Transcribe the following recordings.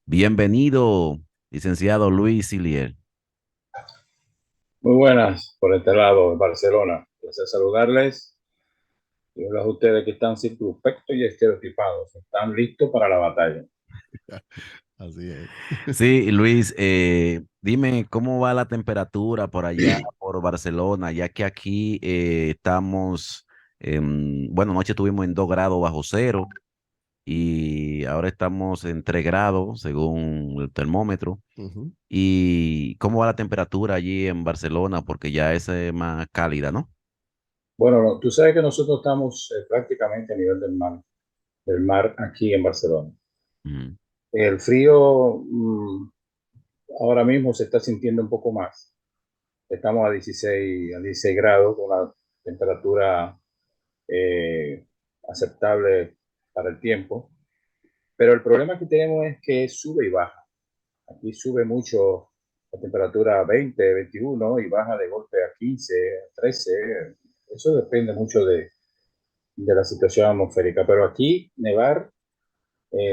Bienvenido, licenciado Luis Silier. Muy buenas, por este lado de Barcelona. Placer saludarles y verlos a ustedes que están circunspectos y estereotipados. Están listos para la batalla. Así es. Sí, Luis, dime cómo va la temperatura por allá, por Barcelona, ya que aquí estamos, bueno, anoche estuvimos en 2 grados bajo cero y ahora estamos en 3 grados según el termómetro. Ujú. ¿Y cómo va la temperatura allí en Barcelona? Porque ya es más cálida, ¿no? Bueno, no, tú sabes que nosotros estamos prácticamente a nivel del mar aquí en Barcelona. Ujú. El frío ahora mismo se está sintiendo un poco más. Estamos a 16 grados, con una temperatura eh, aceptable para el tiempo. Pero el problema que tenemos es que sube y baja. Aquí sube mucho la temperatura a 20, 21 y baja de golpe a 15, a 13. Eso depende mucho de la situación atmosférica. Pero aquí nevar,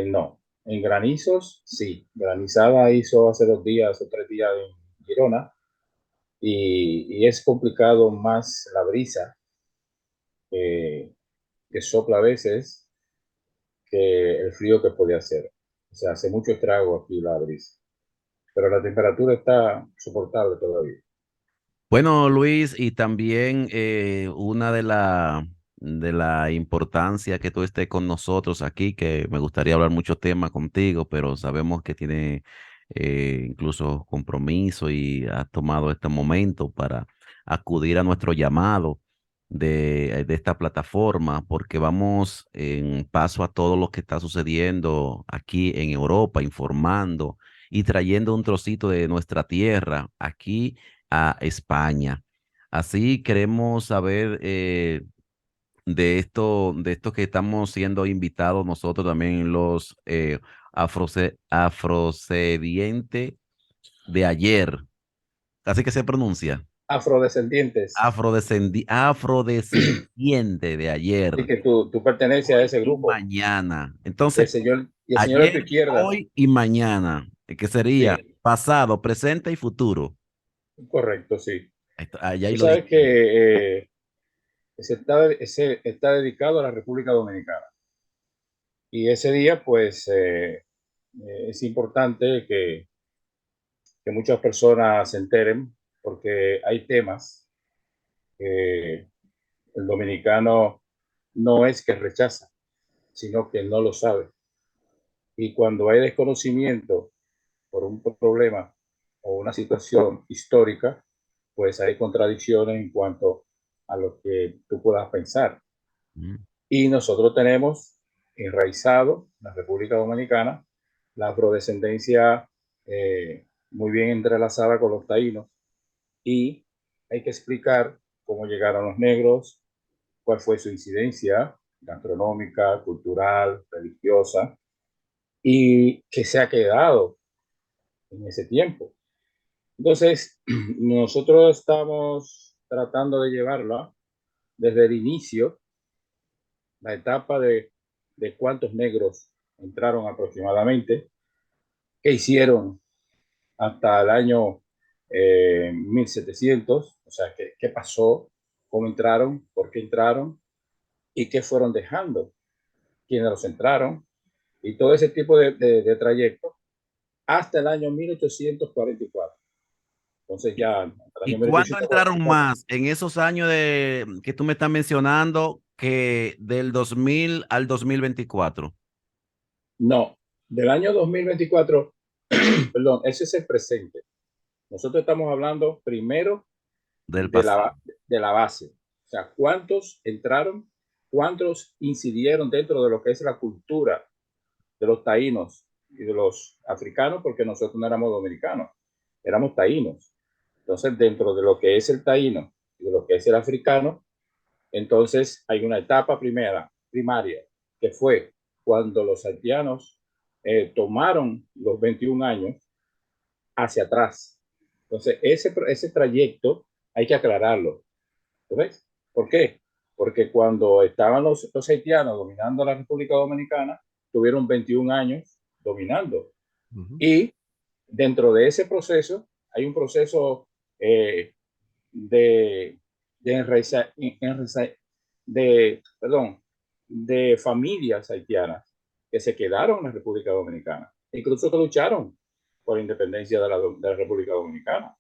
no. En granizos, sí. Granizada hizo hace 2 días o 3 días en Girona y es complicado más la brisa eh, que sopla a veces que el frío que puede hacer. O sea, hace mucho estrago aquí la brisa. Pero la temperatura está soportable todavía. Bueno, Luis, y también una de la importancia que tú estés con nosotros aquí, que me gustaría hablar muchos temas contigo, pero sabemos que tiene incluso compromiso y has tomado este momento para acudir a nuestro llamado de esta plataforma, porque vamos en paso a todo lo que está sucediendo aquí en Europa, informando y trayendo un trocito de nuestra tierra aquí a España. Así queremos saber de esto que estamos siendo invitados nosotros también los afrocedientes de ayer. Así que se pronuncia. Afrodescendientes. Afrodescendiente de Así ayer, que tú perteneces a hoy ese y grupo. mañana. Y Entonces, y el señor de tu ayer, izquierda. hoy y mañana, que sería Sí, pasado, presente y futuro. correcto, sí. Allá Tú y lo sabes dijimos. que ese está dedicado a la República Dominicana. Y ese día, pues, es importante que muchas personas se enteren porque hay temas que el dominicano no es que rechaza, sino que no lo sabe. Y cuando hay desconocimiento por un problema o una situación histórica, pues hay contradicciones en cuanto a lo que tú puedas pensar. Mm. Y nosotros tenemos enraizado en la República Dominicana la afrodescendencia muy bien entrelazada con los taínos y hay que explicar cómo llegaron los negros, cuál fue su incidencia gastronómica, cultural, religiosa y qué se ha quedado en ese tiempo. Entonces, nosotros estamos tratando de llevarla desde el inicio, la etapa de cuántos negros entraron aproximadamente, qué hicieron hasta el año 1700, o sea, qué pasó, cómo entraron, por qué entraron y qué fueron dejando, quiénes los entraron y todo ese tipo de trayecto hasta el año 1844. Entonces ya, hasta el ¿Y año cuándo entraron 1844. más en esos años que tú me estás mencionando que del 2000 al 2024 No, del año 2024, perdón, ese es el presente. Nosotros estamos hablando primero del de pasado? la base. O sea, cuántos entraron, cuántos incidieron dentro de lo que es la cultura de los taínos y de los africanos, porque nosotros no éramos dominicanos, éramos taínos. Entonces, dentro de lo que es el taíno y de lo que es el africano, entonces hay una etapa primaria, que fue cuando los haitianos tomaron los 21 años hacia atrás. Entonces, ese trayecto hay que aclararlo. ¿Ves? ¿Por qué? Porque cuando estaban los haitianos dominando la República Dominicana, tuvieron 21 años dominando. Ujú. Y dentro de ese proceso hay un proceso de, de, enraiza, enraiza, perdón, de familias haitianas que se quedaron en la República Dominicana, incluso que lucharon por la independencia de la República Dominicana,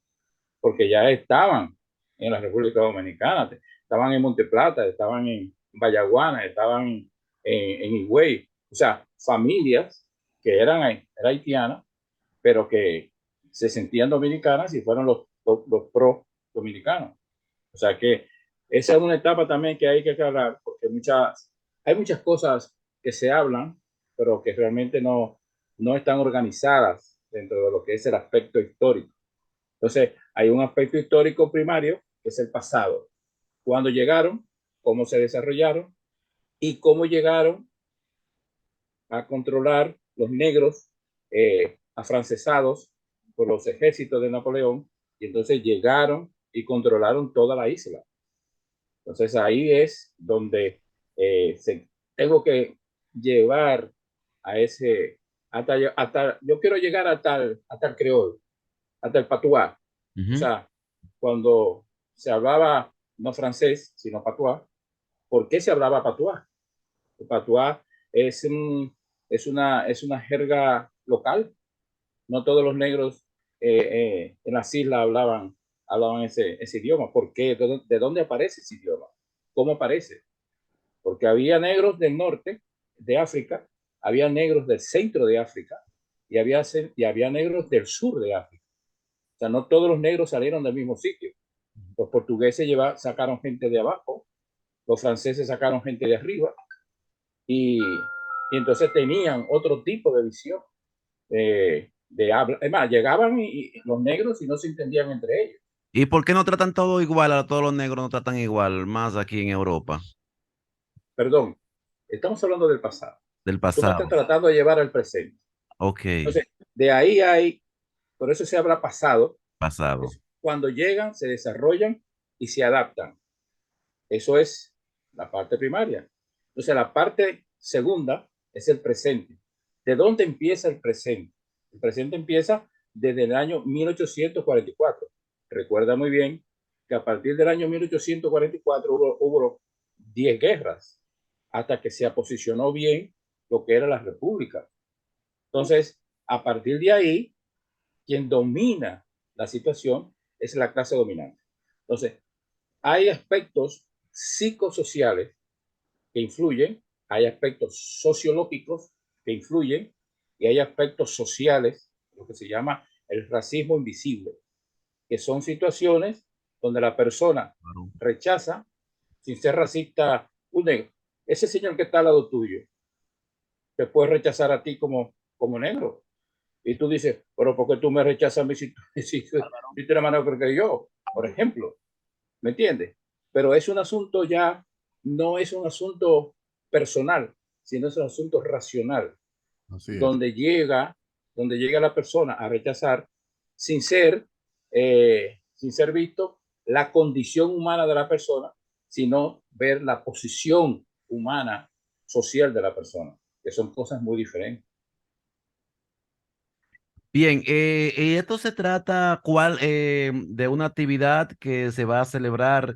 porque ya estaban en la República Dominicana, estaban en Monteplata, estaban en Vallaguana, estaban en Higüey, o sea, familias que eran haitianas, pero que se sentían dominicanas y fueron los pro dominicanos. O sea que esa es una etapa también que hay que aclarar, porque hay muchas cosas que se hablan, pero que realmente no están organizadas dentro de lo que es el aspecto histórico. Entonces, hay un aspecto histórico primario, que es el pasado. Cuándo llegaron, cómo se desarrollaron y cómo llegaron a controlar los negros afrancesados por los ejércitos de Napoleón, y entonces llegaron y controlaron toda la isla. Entonces ahí es donde tengo que llevar a ese, yo quiero llegar hasta el creol, hasta el patuá. O Ujú. sea, cuando se hablaba no francés, sino patuá, ¿por qué se hablaba patuá? El patuá es, es una jerga local. No todos los negros en las islas hablaban ese idioma. ¿Por qué? ¿De dónde aparece ese idioma? ¿Cómo aparece? Porque había negros del norte de África, había negros del centro de África y había negros del sur de África. O sea, no todos los negros salieron del mismo sitio. Los portugueses sacaron gente de abajo, los franceses sacaron gente de arriba y entonces tenían otro tipo de visión de habla. Es más, llegaban los negros y no se entendían entre ellos. ¿Y por qué no tratan todo igual? A todos los negros no tratan igual, más aquí en Europa, Perdón, estamos hablando del pasado. del Tú me estás pasado. tratando de llevar al presente. Ok, Entonces, de ahí hay, por eso se habla pasado, pasado. es cuando llegan, se desarrollan y se adaptan. Eso es la parte primaria. Entonces, la parte segunda es el presente. ¿De dónde empieza el presente? El presente empieza desde el año 1844. Recuerda muy bien que a partir del año 1844 hubo 10 guerras hasta que se posicionó bien lo que era la república. Entonces, a partir de ahí, quien domina la situación es la clase dominante. Entonces, hay aspectos psicosociales que influyen, hay aspectos sociológicos que influyen y hay aspectos sociales, lo que se llama el racismo invisible, que son situaciones donde la persona Claro. rechaza, sin ser racista, un negro. Ese señor que está al lado tuyo te puede rechazar a ti como negro. Y tú dices, pero ¿por qué tú me rechazas a mí si tú eres más negro que yo? Por ejemplo, ¿me entiendes? Pero es un asunto ya, no es un asunto personal, sino es un asunto racional, Así es. donde llega, donde llega la persona a rechazar sin sin ser visto la condición humana de la persona, sino ver la posición humana social de la persona, que son cosas muy diferentes. Bien, y esto se trata de una actividad que se va a celebrar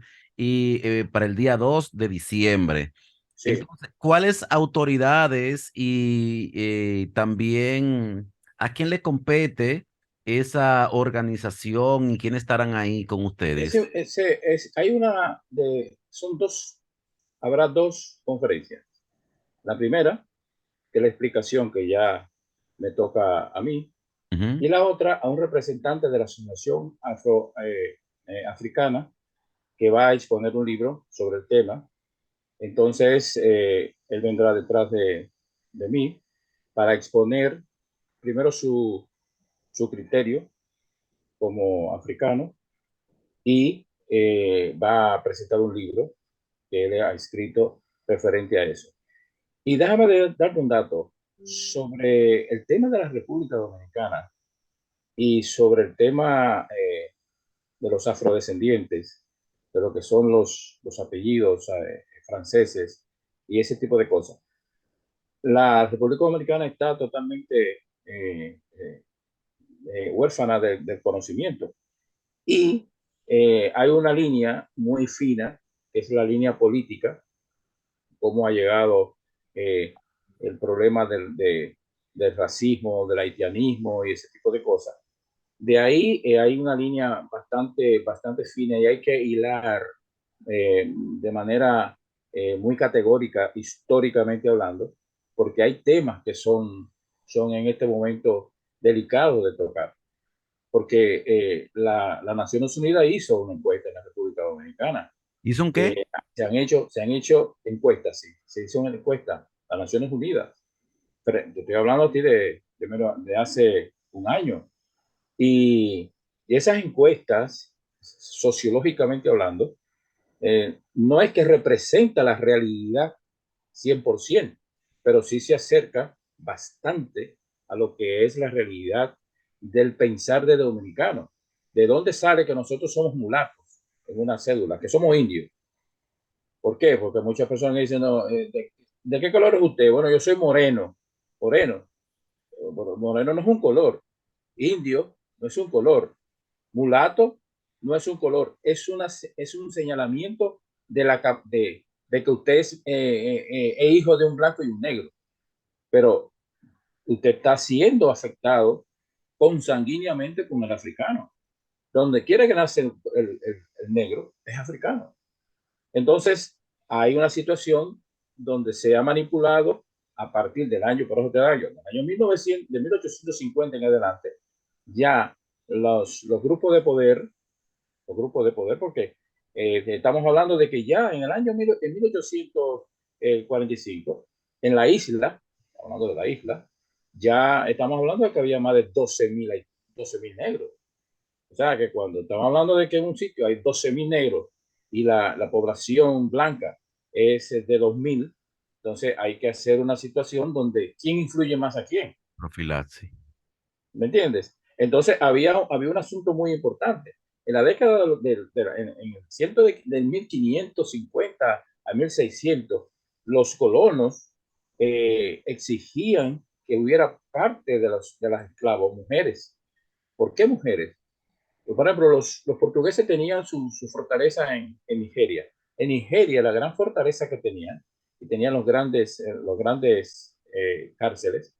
para el día 2 de diciembre. Sí. Entonces, ¿cuáles autoridades y también a quién le compete esa organización y quiénes estarán ahí con ustedes? Hay son dos, habrá dos conferencias. La primera, que es la explicación que ya me toca a mí, Ujú. y la otra a un representante de la Asociación Africana que va a exponer un libro sobre el tema. Entonces, él vendrá detrás de mí para exponer primero su criterio como africano y va a presentar un libro que él ha escrito referente a eso. Y déjame darte un dato sobre el tema de la República Dominicana y sobre el tema de los afrodescendientes, de lo que son los apellidos franceses y ese tipo de cosas. La República Dominicana está totalmente huérfana del conocimiento. Y hay una línea muy fina, que es la línea política, cómo ha llegado el problema del racismo, del haitianismo y ese tipo de cosas. De ahí hay una línea bastante fina y hay que hilar de manera muy categórica, históricamente hablando, porque hay temas que son en este momento delicados de tocar. Porque la Naciones Unidas hizo una encuesta en la República Dominicana. ¿Hizo un qué? Eh, se han hecho encuestas, sí. Se hizo una encuesta a Naciones Unidas. Pero te estoy hablando a ti de hace un año. Y esas encuestas, sociológicamente hablando, no es que representa la realidad 100%, pero sí se acerca bastante a lo que es la realidad del pensar de dominicano. ¿De dónde sale que nosotros somos mulatos en una cédula, que somos indios? ¿Por qué? Porque muchas personas dicen, no, ¿de qué color es usted? Bueno, yo soy moreno. Moreno. Moreno no es un color. Indio no es un color. Mulato no es un color. Es un señalamiento de que usted es hijo de un blanco y un negro. Pero usted está siendo afectado consanguíneamente con el africano. Donde quiera que nace el negro, es africano. Entonces, hay una situación donde se ha manipulado a partir del año, por ejemplo, del año 1900, de 1850 en adelante, ya los grupos de poder, porque estamos hablando de que ya en el año en 1845, en la isla, hablando de la isla, ya estamos hablando de que había más de 12.000 negros. O sea, que cuando estamos hablando de que en un sitio hay 12.000 negros y la población blanca es de 2.000, entonces hay que hacer una situación donde quién influye más a quién. Profilaxis. ¿Me entiendes? Entonces había un asunto muy importante. En la década en el ciento del 1550 a 1600, los colonos exigían que hubiera parte de las esclavos, mujeres. ¿Por qué mujeres? Por ejemplo, los portugueses tenían su fortaleza en Nigeria. En Nigeria, la gran fortaleza que tenían, y tenían los grandes cárceles,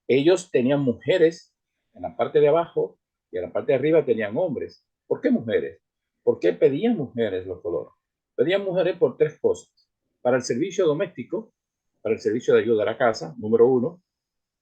ellos tenían mujeres en la parte de abajo y en la parte de arriba tenían hombres. ¿Por qué mujeres? ¿Por qué pedían mujeres los colonos? Pedían mujeres por tres cosas. Para el servicio doméstico, para el servicio de ayuda a la casa, número uno,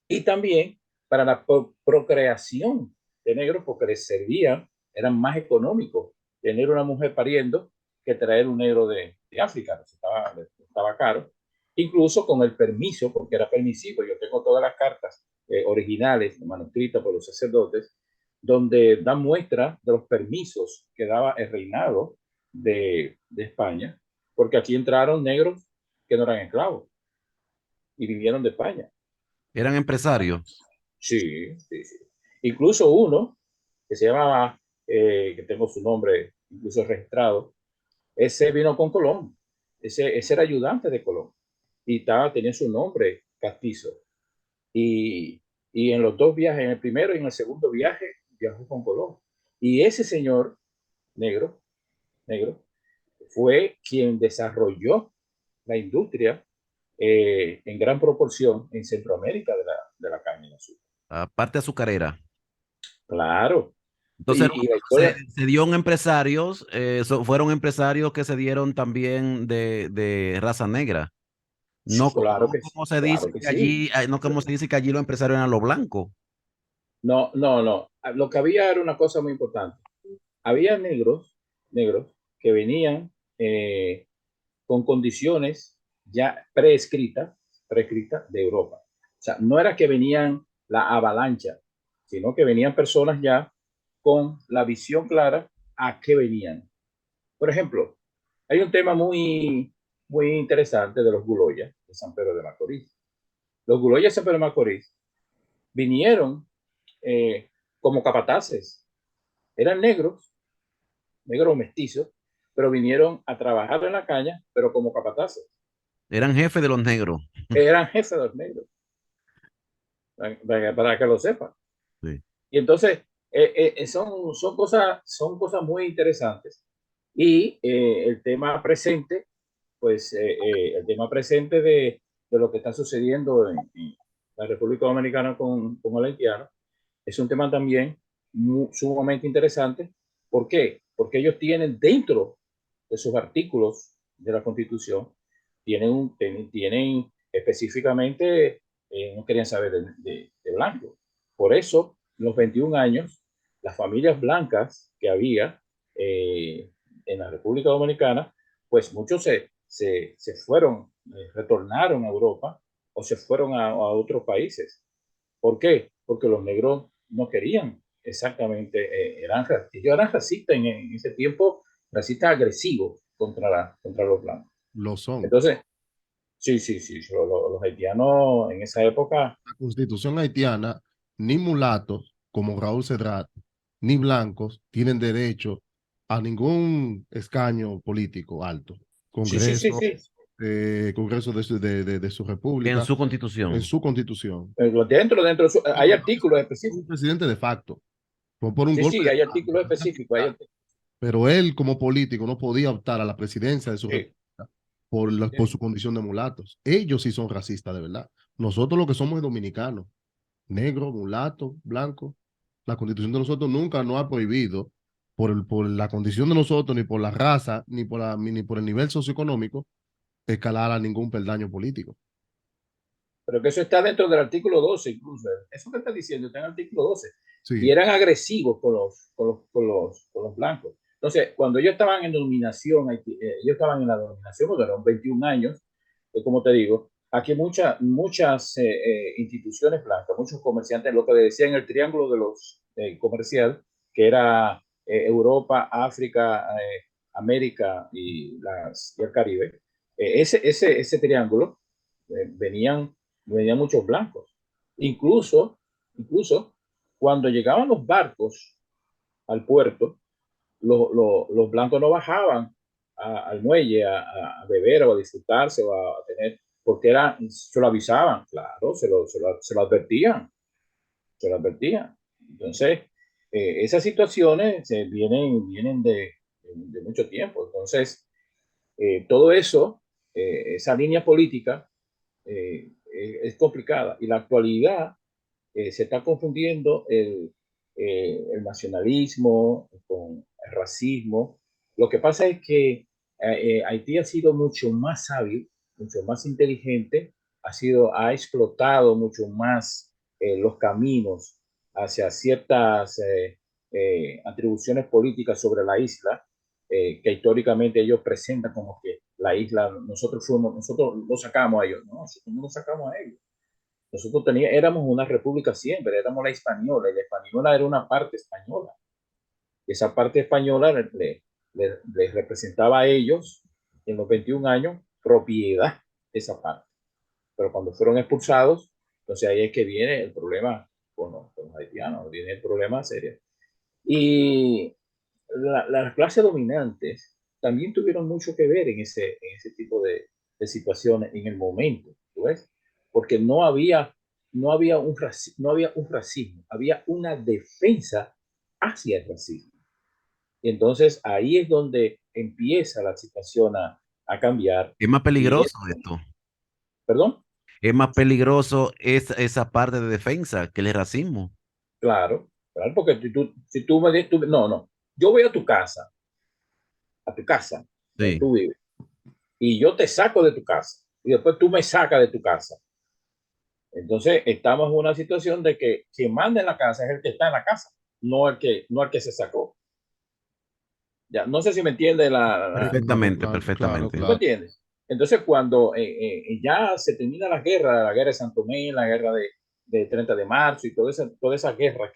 y también para la procreación de negros, porque les servía, eran más económicos tener una mujer pariendo que traer un negro de África, estaba caro, incluso con el permiso, porque era permisivo. Yo tengo todas las cartas originales, manuscritas por los sacerdotes, donde dan muestra de los permisos que daba el reinado de España, porque aquí entraron negros que no eran esclavos y vinieron de España. Eran empresarios. Sí, sí, sí. Incluso uno que se llamaba, que tengo su nombre incluso registrado, ese vino con Colón. Ese era ayudante de Colón. Y tenía su nombre castizo. Y, y en los dos viajes, en el primero y en el segundo viaje, viajó con Colón. Y ese señor negro, negro, fue quien desarrolló la industria en gran proporción en Centroamérica de la caña de azúcar. Aparte azucarera. Claro. Entonces Y la se, historia, se dio en empresarios, fueron empresarios que se dieron también de raza negra. No, claro no que sí, como se dice claro que que sí. allí, no como se dice que allí los empresarios eran los blancos. No, no, no. Lo que había era una cosa muy importante. Había negros que venían con condiciones ya prescritas de Europa. O sea, no era que venían la avalancha, sino que venían personas ya con la visión clara a qué venían. Por ejemplo, hay un tema muy interesante de los Guloyas de San Pedro de Macorís. Los Guloyas de San Pedro de Macorís vinieron como capataces. Eran negros mestizos, pero vinieron a trabajar en la caña, pero como capataces. Eran jefes de los negros. Eran jefes de los negros, para que lo sepan. Sí. Y entonces son cosas muy interesantes. Y el tema presente, pues el tema presente de lo que está sucediendo en la República Dominicana con el haitiano es un tema también sumamente interesante. ¿Por qué? Porque ellos tienen dentro de sus artículos de la Constitución, tienen específicamente, no querían saber de blanco. Por eso, los 21 años, las familias blancas que había en la República Dominicana, pues muchos se fueron, retornaron a Europa o se fueron a otros países. ¿Por qué? Porque los negros no querían exactamente, ellos eran racistas en ese tiempo, racistas agresivos contra los blancos. Lo son. Entonces, sí, sí, sí, los haitianos en esa época, La constitución haitiana, ni mulatos como Raúl Cedrat, ni blancos tienen derecho a ningún escaño político alto. sí, sí, sí, Congreso, sí. Congreso de su En república, su en constitución. su constitución. Dentro, hay artículos Un específicos. presidente de facto, fue por un Sí, golpe sí, de hay Estado, artículos específicos. pero él como político no podía optar a la presidencia de su Sí, república por sí. su condición de mulatos. Ellos sí son racistas de verdad. Nosotros lo que somos es dominicanos, negro, mulato, blanco. La constitución de nosotros nunca nos ha prohibido, por la condición de nosotros, ni por la raza, ni por el nivel socioeconómico, escalar a ningún peldaño político. Pero que eso está dentro del artículo 12 incluso. Eso que está diciendo está en el artículo 12. Y Sí, eran agresivos con los blancos. Entonces, cuando ellos estaban en dominación, ellos estaban en la dominación, porque eran 21 años, como te digo, aquí muchas instituciones blancas, muchos comerciantes, lo que decían el triángulo de los comercial, que era Europa, África, América y el Caribe, ese triángulo venían muchos blancos. Incluso cuando llegaban los barcos al puerto, los blancos no bajaban al muelle a beber o a disfrutarse o a tener, porque se lo avisaban, claro, se lo advertían, se lo advertían. Entonces, esas situaciones vienen de mucho tiempo. Entonces, todo eso, esa línea política, es complicada. Y la actualidad se está confundiendo el nacionalismo con el racismo. Lo que pasa es que Haití ha sido mucho más hábil, mucho más inteligente, ha explotado mucho más los caminos hacia ciertas atribuciones políticas sobre la isla, que históricamente ellos presentan como que la isla, nosotros lo sacamos a ellos, no, nosotros no lo sacamos a ellos. Nosotros éramos una república siempre, éramos la española, y la española era una parte española. Esa parte española les representaba a ellos en los 21 años propiedad de esa parte. Pero cuando fueron expulsados, entonces ahí es que viene el problema con los haitianos, viene el problema serio. Y las clases dominantes también tuvieron mucho que ver en ese tipo de situaciones en el momento, ¿tú ves? Porque no había un racismo, había una defensa hacia el racismo. Y entonces ahí es donde empieza la situación a cambiar. Es más Y peligroso esto. perdón, Es más peligroso esa parte de defensa que el racismo. claro, claro, porque si tú me dices, no, no, yo voy a tu casa, donde Sí. tú vives, y yo te saco de tu casa, y después tú me sacas de tu casa. Entonces, estamos en una situación de que quien manda en la casa es el que está en la casa, no el que se sacó. Ya, no sé si me entiende claro, Perfectamente, claro, claro, perfectamente. ¿tú me claro. entiendes? Entonces, cuando ya se termina la guerra de San Tomé, la guerra de 30 de marzo y toda esa guerra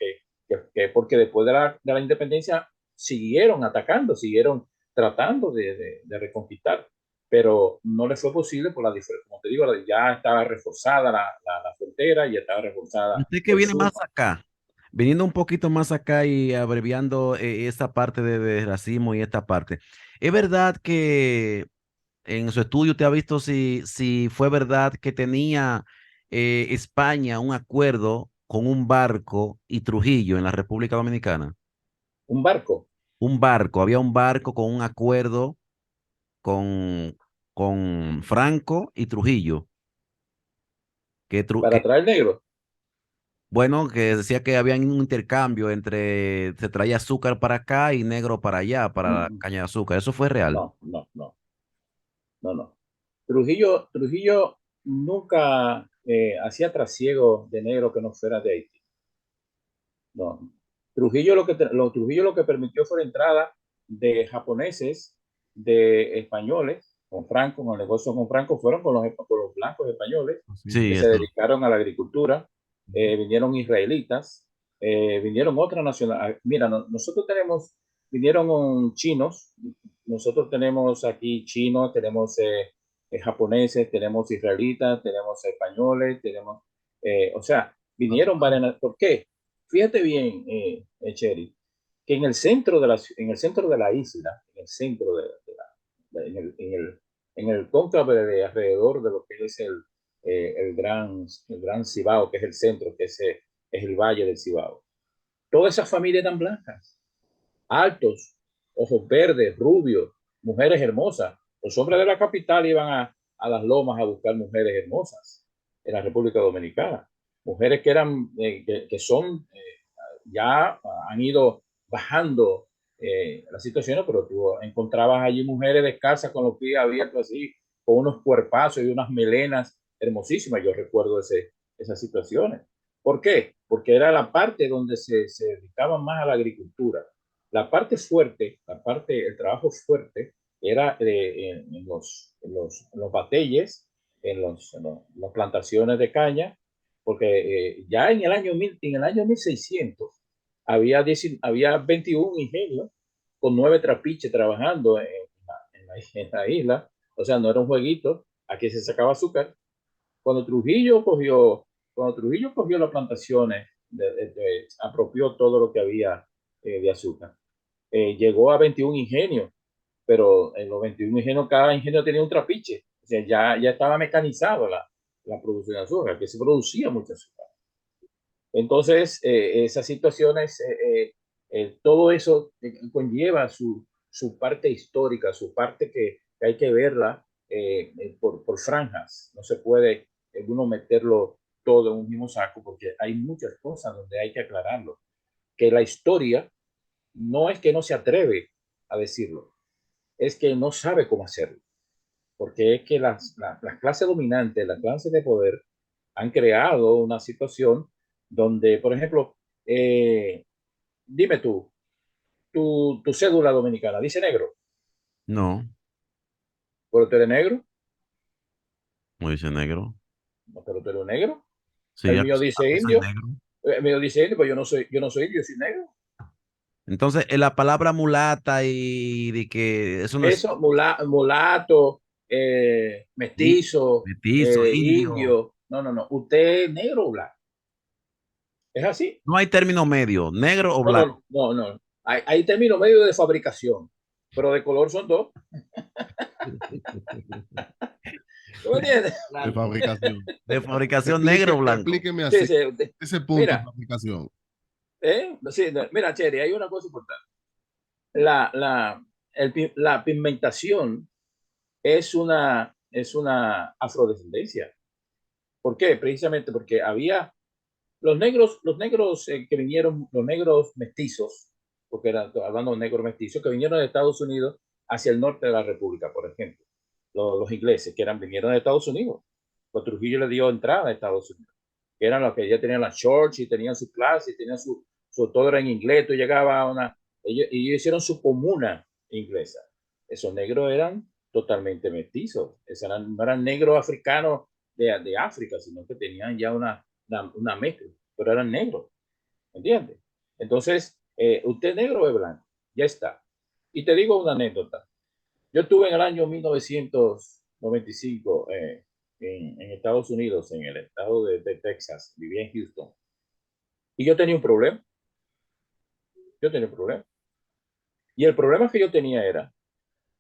porque después de la independencia siguieron atacando, siguieron tratando de reconquistar, pero no les fue posible por la diferencia. Como te digo, ya estaba reforzada la frontera, ya estaba reforzada Usted que el viene sur. más acá, viniendo un poquito más acá y abreviando esta parte de racismo y esta parte, ¿es verdad que en su estudio usted ha visto si fue verdad que tenía España un acuerdo con un barco y Trujillo en la República Dominicana? Un barco Un barco, había un barco con un acuerdo con, con Franco y Trujillo, para traer negro. bueno, que decía que había un intercambio entre, se traía azúcar para acá y negro para allá, para la Mm, caña de azúcar. ¿Eso fue real? no, no, no, no, no. Trujillo nunca hacía trasiego de negro que no fuera de Haití. No. Trujillo lo que permitió fue la entrada de japoneses, de españoles, con Franco, con el negocio con Franco, fueron con los blancos españoles Así que Sí, se mismo. eso. dedicaron a la agricultura, vinieron israelitas, vinieron otras nacionalidades. Mira, nosotros tenemos, vinieron chinos, nosotros tenemos aquí chinos, tenemos japoneses, tenemos israelitas, tenemos españoles, tenemos, o sea, vinieron varias, ¿por qué? Fíjate bien, Echeri, que en el centro de la isla, en el centro en el cónclave de alrededor de lo que es el gran Cibao, que es el centro, es el valle del Cibao. Todas esas familias eran blancas, altos, ojos verdes, rubios, mujeres hermosas. Los hombres de la capital iban a las lomas a buscar mujeres hermosas en la República Dominicana. Mujeres que eran, que son ya han ido bajando las situaciones, pero tú encontrabas allí mujeres descalzas con los pies abiertos así, con unos cuerpazos y unas melenas hermosísimas. Yo recuerdo esas situaciones. ¿Por qué? Porque era la parte donde se dedicaban más a la agricultura. La parte fuerte, el trabajo fuerte, era en los bateyes, las plantaciones de caña, porque ya en el año 1600 había 21 ingenios con 9 trapiches trabajando en la isla, o sea, no era un jueguito, aquí se sacaba azúcar. Cuando Trujillo cogió, cuando Trujillo cogió las plantaciones, apropió todo lo que había de azúcar. Llegó a 21 ingenios, pero en los 21 ingenios, cada ingenio tenía un trapiche, o sea, ya estaba mecanizado la producción de azúcar, que se producía mucho azúcar. Entonces, esas situaciones, todo eso conlleva su parte histórica, su parte que hay que verla por franjas. No se puede uno meterlo todo en un mismo saco porque hay muchas cosas donde hay que aclararlo. Que la historia no es que no se atreve a decirlo, es que no sabe cómo hacerlo. Porque es que las clases dominantes, las clases de poder, han creado una situación donde, por ejemplo, dime tu cédula dominicana dice negro, No, pero tú eres negro, no dice negro. no, pero tú eres negro. Sí, El mío dice aquí soy indio, negro. el mío dice indio, pero yo no soy indio, yo soy negro. Entonces, la palabra mulata y de que eso no es Eso, mulato, i- mestizo, mestizo, indio. indio, no, no, no, usted es negro o blanco, es así. No hay término medio, negro o No, blanco. no, no, no. Hay términos medio de fabricación, pero de color son dos. ¿Tú me entiendes? De fabricación. De fabricación negro o blanco. Explíqueme Sí, así, sí. ese punto de Mira, fabricación. sí, mira, Cheri, hay una cosa importante. La pigmentación es una afrodescendencia. ¿Por qué? Precisamente porque había los negros que vinieron, los negros mestizos, porque hablando de negros mestizos, que vinieron de Estados Unidos hacia el norte de la República, por ejemplo. Los ingleses que vinieron de Estados Unidos. Pues Trujillo le dio entrada a Estados Unidos, que eran los que ya tenían la church y tenían su clase y tenían todo era en inglés. Tú llegabas ellos hicieron su comuna inglesa. Esos negros eran totalmente mestizos. No eran negros africanos de África, sino que tenían ya una mezcla, pero eran negros, ¿entiendes? Entonces, usted negro o es blanco, ya está. Y te digo una anécdota. Yo estuve en el año 1995 en Estados Unidos, en el estado de Texas, vivía en Houston, y yo tenía un problema, yo tenía un problema. Y el problema que yo tenía era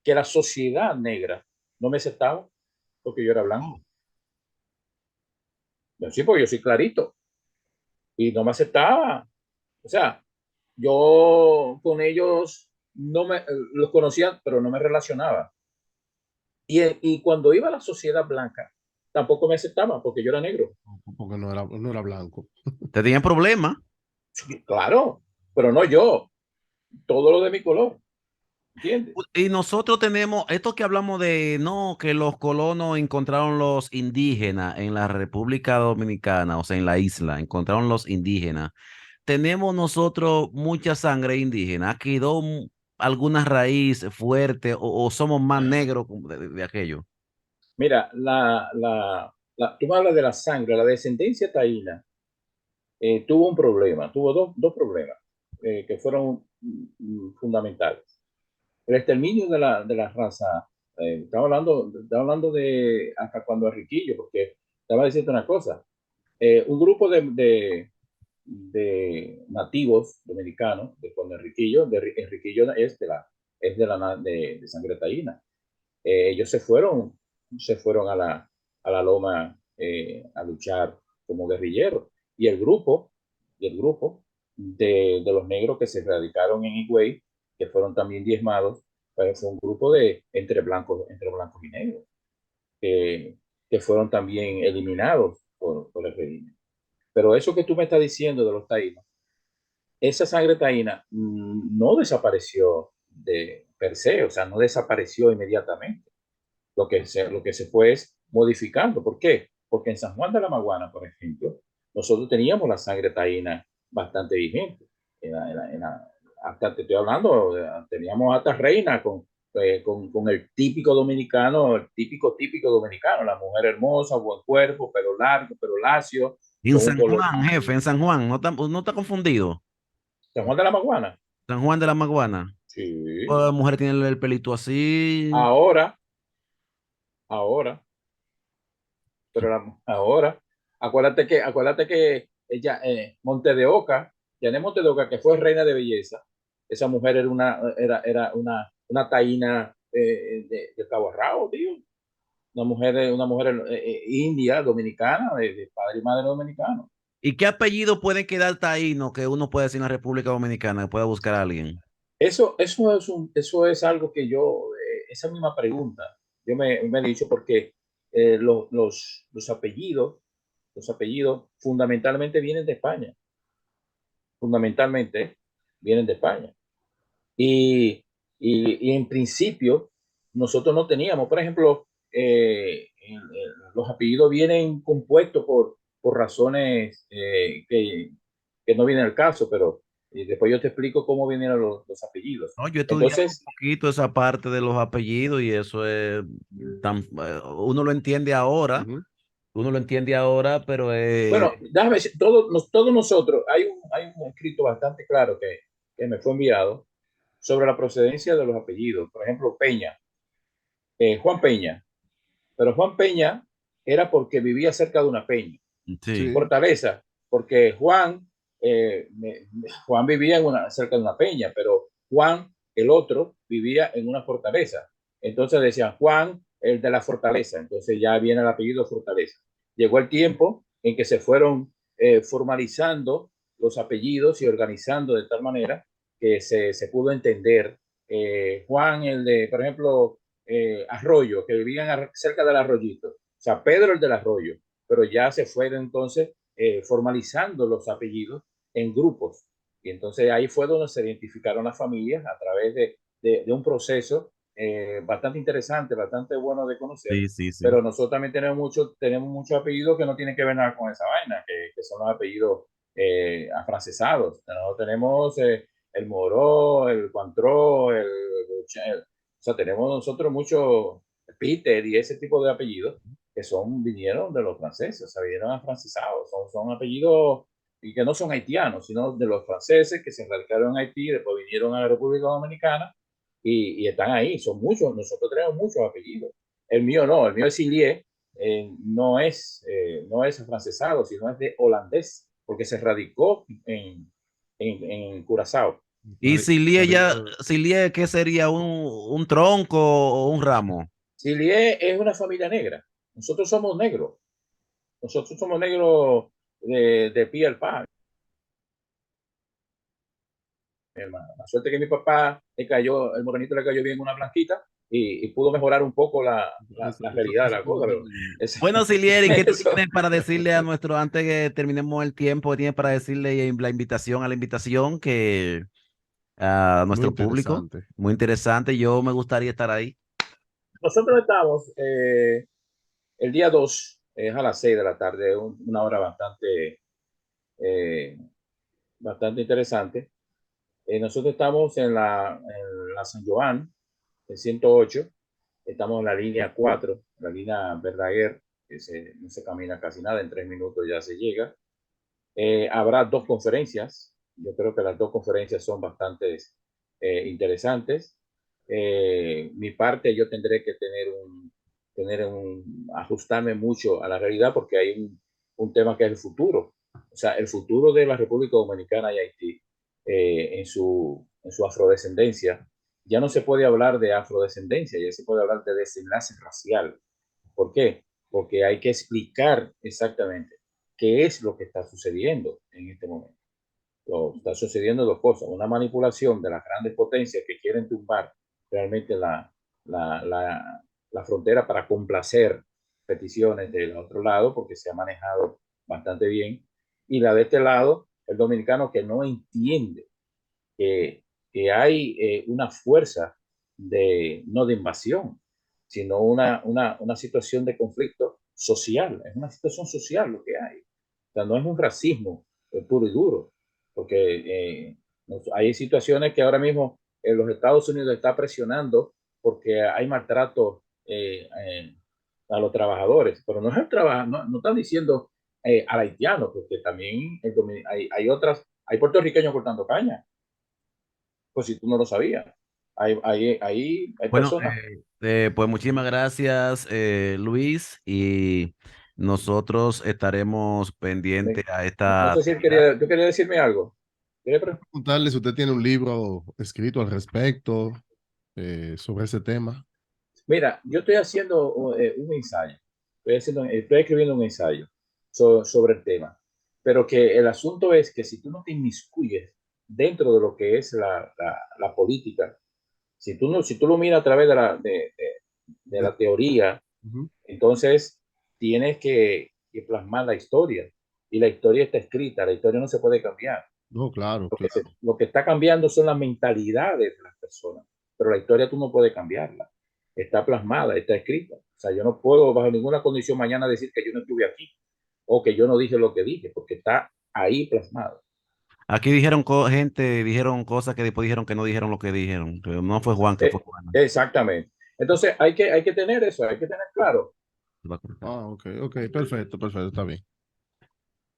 que la sociedad negra no me aceptaba porque yo era blanco. Oh, Yo sí, porque yo soy clarito. y no me aceptaba. O sea, yo con ellos no me los conocía, pero no me relacionaba. Y cuando iba a la sociedad blanca, tampoco me aceptaban porque yo era negro. porque no era blanco. ¿Te tenían problemas? Sí, claro, pero no yo, todo lo de mi color, ¿entiendes? Y nosotros tenemos, esto que hablamos de, no, que los colonos encontraron los indígenas en la República Dominicana, o sea, en la isla, encontraron los indígenas. Tenemos nosotros mucha sangre indígena. ¿Quedó alguna raíz fuerte o somos más negros de aquello? Mira, tú me hablas de la sangre, la descendencia taína tuvo un problema, tuvo dos problemas que fueron fundamentales. El exterminio de la raza, estaba hablando de hasta cuando Enriquillo, porque te voy a decirte una cosa, un grupo de nativos dominicanos, de cuando Enriquillo es de sangre taína. Ellos se fueron a la loma a luchar como guerrilleros. Y el grupo de los negros que se radicaron en Higüey, que fueron también diezmados, pues fue un grupo entre blancos y negros, que fueron también eliminados por el régimen. Pero eso que tú me estás diciendo de los taínos, esa sangre taína no desapareció de per se, o sea, no desapareció inmediatamente. Lo que se fue es modificando. ¿Por qué? Porque en San Juan de la Maguana, por ejemplo, nosotros teníamos la sangre taína bastante vigente. Hasta te estoy hablando, teníamos hasta reina con el típico dominicano, el típico dominicano, la mujer hermosa, buen cuerpo, pelo largo, pelo lacio, En con un San color. Juan, jefe, en San Juan, no está confundido. San Juan de la Maguana. San Juan de la Maguana. Sí. Toda la mujer tiene el pelito así. Ahora, ahora, ahora, acuérdate que ella, Monte de Oca, Janet Monte de Oca, que fue reina de belleza, esa mujer era una taína de Cabo Rabo, tío. Una mujer india, dominicana, de padre y madre dominicano. ¿Y qué apellido puede quedar taíno que uno puede decir en la República Dominicana, que pueda buscar a alguien? Eso es algo que esa misma pregunta, yo me he dicho porque los apellidos fundamentalmente vienen de España, fundamentalmente vienen de España. Y en principio nosotros no teníamos, por ejemplo, los apellidos vienen compuestos por razones que no vienen al caso, pero después yo te explico cómo vinieron los apellidos. No, yo he estudiado un Entonces, poquito esa parte de los apellidos y eso es uno lo entiende ahora, Ujú. pero bueno, déjame decir, todos nosotros, hay un escrito bastante claro que me fue enviado sobre la procedencia de los apellidos. Por ejemplo, Peña, Juan Peña, pero Juan Peña era porque vivía cerca de una peña. sí. Sí, Fortaleza, porque Juan vivía cerca de una peña, pero Juan, el otro, vivía en una fortaleza. Entonces decían Juan, el de la fortaleza. Entonces ya viene el apellido Fortaleza. Llegó el tiempo en que se fueron formalizando los apellidos y organizando de tal manera que se pudo entender. Juan, el de, por ejemplo, Arroyo, que vivían cerca del arroyito. O sea, Pedro, el del arroyo, pero ya se fueron entonces formalizando los apellidos en grupos. Y entonces ahí fue donde se identificaron las familias a través de un proceso bastante interesante, bastante bueno de conocer. Sí, sí, sí. Pero nosotros también tenemos muchos apellidos que no tienen que ver nada con esa vaina, que son los apellidos afrancesados. Nosotros tenemos el Moró, el Cuantró, o sea, tenemos nosotros muchos Peter y ese tipo de apellidos que vinieron de los franceses, o sea, vinieron afrancesados, son apellidos y que no son haitianos, sino de los franceses que se radicaron en Haití, después vinieron a la República Dominicana y están ahí, son muchos, nosotros tenemos muchos apellidos. El mío no, el mío es Sillier, no es afrancesado, sino es de holandés, porque se radicó en Curazao. Y Maricón. Silie, ¿qué sería? ¿Un tronco o un ramo? Sillier es una familia negra, nosotros somos negros de piel pan. La suerte que mi papá el morenito le cayó bien una blanquita y pudo mejorar un poco la realidad de la cosa. Pero bueno, Silieri, ¿qué tú eso, tienes para decirle a nuestro, antes que terminemos el tiempo, tienes para decirle la invitación que a Muy nuestro público? interesante. Muy interesante, yo me gustaría estar ahí. nosotros estamos el día 2, es a las 6 de la tarde, una hora eh, bastante interesante. Nosotros estamos en la San Joan, el 108, estamos en la línea 4, la línea Verdaguer, que no se camina casi nada, en 3 minutos ya se llega. Habrá 2 conferencias, yo creo que las 2 conferencias son bastante interesantes. Mi parte, yo tendré que ajustarme mucho a la realidad porque hay un tema que es el futuro, o sea, el futuro de la República Dominicana y Haití en su afrodescendencia. Ya no se puede hablar de afrodescendencia, ya se puede hablar de desenlace racial. ¿Por qué? Porque hay que explicar exactamente qué es lo que está sucediendo en este momento. Está sucediendo 2 cosas: una manipulación de las grandes potencias que quieren tumbar realmente la, la, la frontera para complacer peticiones del otro lado, porque se ha manejado bastante bien, y la de este lado, el dominicano que no entiende que, que hay una fuerza no de invasión, sino una situación de conflicto social. Es una situación social lo que hay. O sea, no es un racismo puro y duro, porque hay situaciones que ahora mismo los Estados Unidos está presionando porque hay maltrato a los trabajadores, pero no es el trabajo, no están diciendo al haitiano, porque también hay puertorriqueños cortando caña, pues si tú no lo sabías. Hay Bueno, personas. pues muchísimas gracias, Luis, y nosotros estaremos pendientes a No esta sé si él actividad. tú querías decirme algo. Preguntarle si usted tiene un libro escrito al respecto sobre ese tema. Mira, yo estoy haciendo un ensayo. Estoy escribiendo un ensayo sobre el tema. Pero que el asunto es que si tú no te inmiscuyes dentro de lo que es la política, si tú lo miras a través de De- la teoría, Ujú. entonces tienes que plasmar la historia. Y la historia está escrita, la historia no se puede cambiar. No, claro, claro. Lo que está cambiando son las mentalidades de las personas, pero la historia tú no puedes cambiarla. Está plasmada, está escrita. O sea, yo no puedo bajo ninguna condición mañana decir que yo no estuve aquí o que yo no dije lo que dije, porque está ahí plasmado. Aquí dijeron gente, dijeron cosas que después dijeron que no dijeron lo que dijeron, que no fue Juan, que fue Juan. Exactamente. Entonces hay que tener eso, hay que tener claro. Ah, ok, ok, perfecto, perfecto, está bien.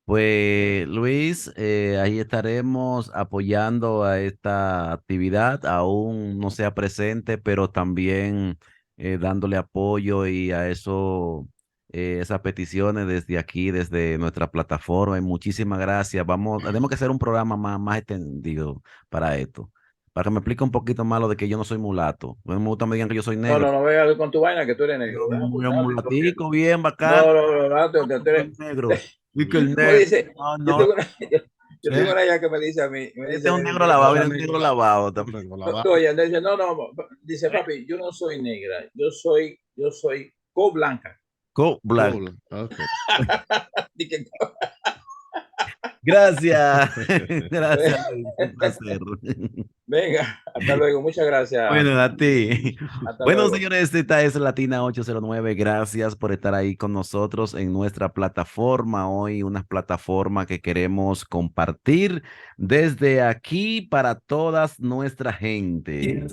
Pues Luis, ahí estaremos apoyando a esta actividad, aún no sea presente, pero también dándole apoyo y a eso, esas peticiones desde aquí, desde nuestra plataforma. Y muchísimas gracias. Tenemos que hacer un programa más extendido para esto, para que me explique un poquito más lo de que yo no soy mulato. No me gusta que me digan que yo soy No, negro. no, no veas con tu vaina que tú eres negro. Yo Déjate historia. mulatico, bien bacán. No, no, no, no, tú Soy eres, negro. Y que el como negro. dice, No, yo no. tengo yo Sí. tengo una ya que me dice a mí, me Este dice, es un negro lavado, mira, un negro lavado también. Con la barba. oye, dice, no, no, dice, papi, yo no soy negra, yo soy co blanca. Go black. Cool, ok. Dije, Gracias. Gracias, Luis. Un placer. venga, hasta luego, muchas gracias, Bueno, a ti. hasta Bueno, luego. señores, esta es Latina 809. Gracias por estar ahí con nosotros en nuestra plataforma hoy, una plataforma que queremos compartir desde aquí para todas nuestra gente.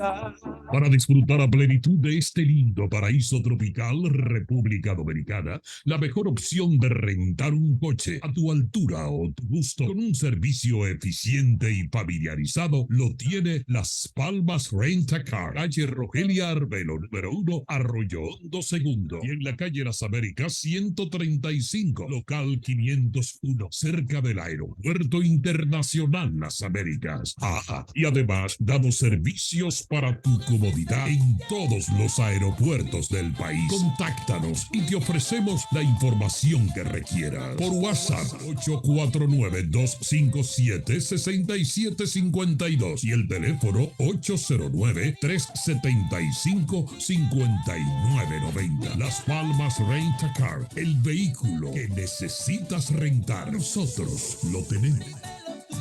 Para disfrutar a plenitud de este lindo paraíso tropical, República Dominicana, la mejor opción de rentar un coche a tu altura o tu gusto con un servicio eficiente y familiarizado lo tiene Las Palmas Rent a Car, calle Rogelia Arbelo, número 1, Arroyo Hondo segundo. Y en la calle Las Américas 135, local 501, cerca del Aeropuerto Internacional Las Américas. Ajá. Y además, damos servicios para tu comodidad en todos los aeropuertos del país. Contáctanos y te ofrecemos la información que requieras. Por WhatsApp 849-257-6752 y el teléfono 809-375-5990. Las Palmas Rent a Car, el vehículo que necesitas rentar. Nosotros lo tenemos.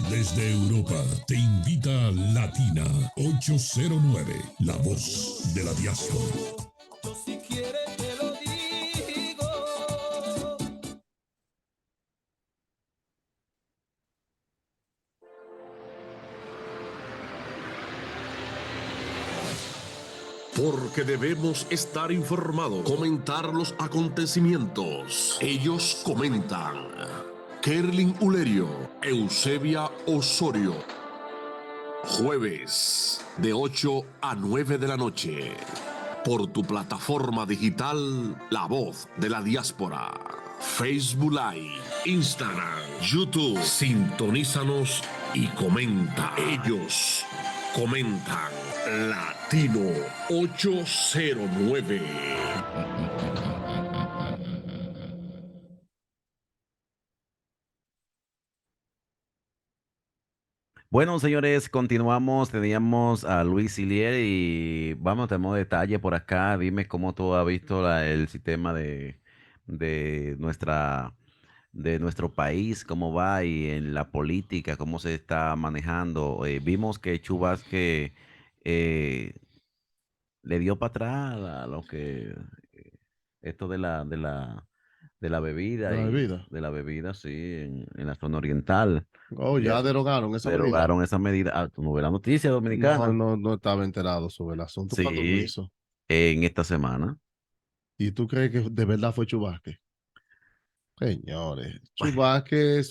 Desde Europa te invita Latina 809, la voz de la diáspora. Yo si quiere te lo digo. Porque debemos estar informados, comentar los acontecimientos. Ellos comentan. Kerlin Ulerio, Eusebia Osorio. Jueves, de 8 a 9 de la noche. Por tu plataforma digital, La Voz de la Diáspora. Facebook Live, Instagram, YouTube. Sintonízanos y comenta. Ellos comentan. Latino 809. Bueno, señores, continuamos. Teníamos a Luis Silier y vamos, tenemos detalle por acá. Dime cómo tú has visto el sistema de de nuestro país, cómo va y en la política, cómo se está manejando. Vimos que Chubasque eh, le dio para atrás a lo que esto de la De bebida la y bebida. de la bebida, sí, en la zona oriental. Oh, ya derogaron esa medida. Derogaron esa medida. Ah, tú no ves la noticia No, dominicana. no estaba enterado sobre el asunto cuando lo Sí, hizo. en esta semana. ¿Y tú crees que de verdad fue Chubasque? Señores, Bueno, Chubasque él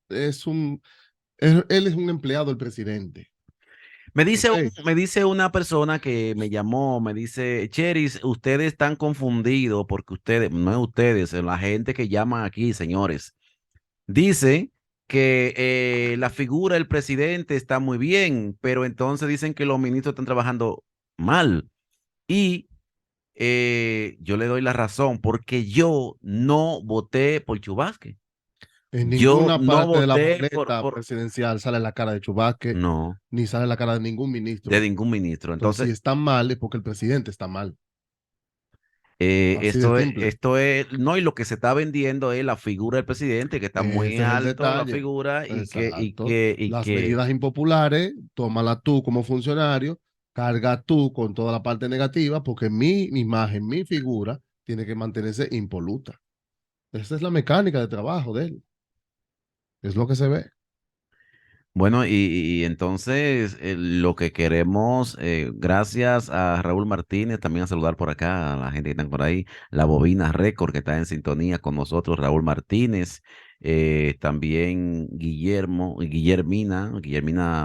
es un empleado del presidente. Ok. me dice una persona que me llamó, me dice, Cheris, ustedes están confundidos porque ustedes, no es ustedes, es la gente que llama aquí, señores. Dice que la figura del presidente está muy bien, pero entonces dicen que los ministros están trabajando mal. Y yo le doy la razón, porque yo no voté por Chubasque. En Yo ninguna no parte de la voté boleta presidencial sale la cara de Chubasque, no, ni sale la cara de ningún de ministro. ningún ministro. Entonces, si Entonces, está mal, es porque el presidente está mal. Así de simple. esto es, no, y lo que se está vendiendo es la figura del presidente, que está muy Ese es el alto la detalle. figura Exacto. y Las que, medidas impopulares, tómala tú como funcionario, carga tú con toda la parte negativa, porque mi imagen, mi figura, tiene que mantenerse impoluta. Esa es la mecánica de trabajo de él. Es lo que se ve. bueno, y entonces lo que queremos, gracias a Raúl Martínez, también a saludar por acá a la gente que está por ahí, la Bobina Record que está en sintonía con nosotros, Raúl Martínez, también Guillermina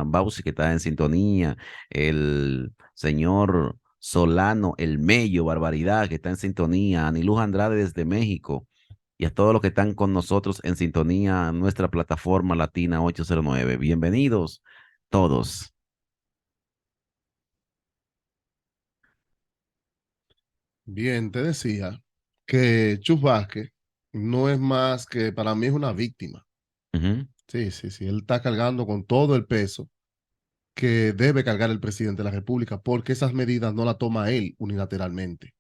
Bausi que está en sintonía, el señor Solano, el Mello, Barbaridad que está en sintonía, Aniluz Andrade desde México y a todos los que están con nosotros en sintonía, nuestra plataforma Latina 809. Bienvenidos todos. Bien, te decía que Chus Vázquez no es más que, para mí es una víctima. Ujú. Sí, sí, sí. Él está cargando con todo el peso que debe cargar el presidente de la República, porque esas medidas no las toma él unilateralmente.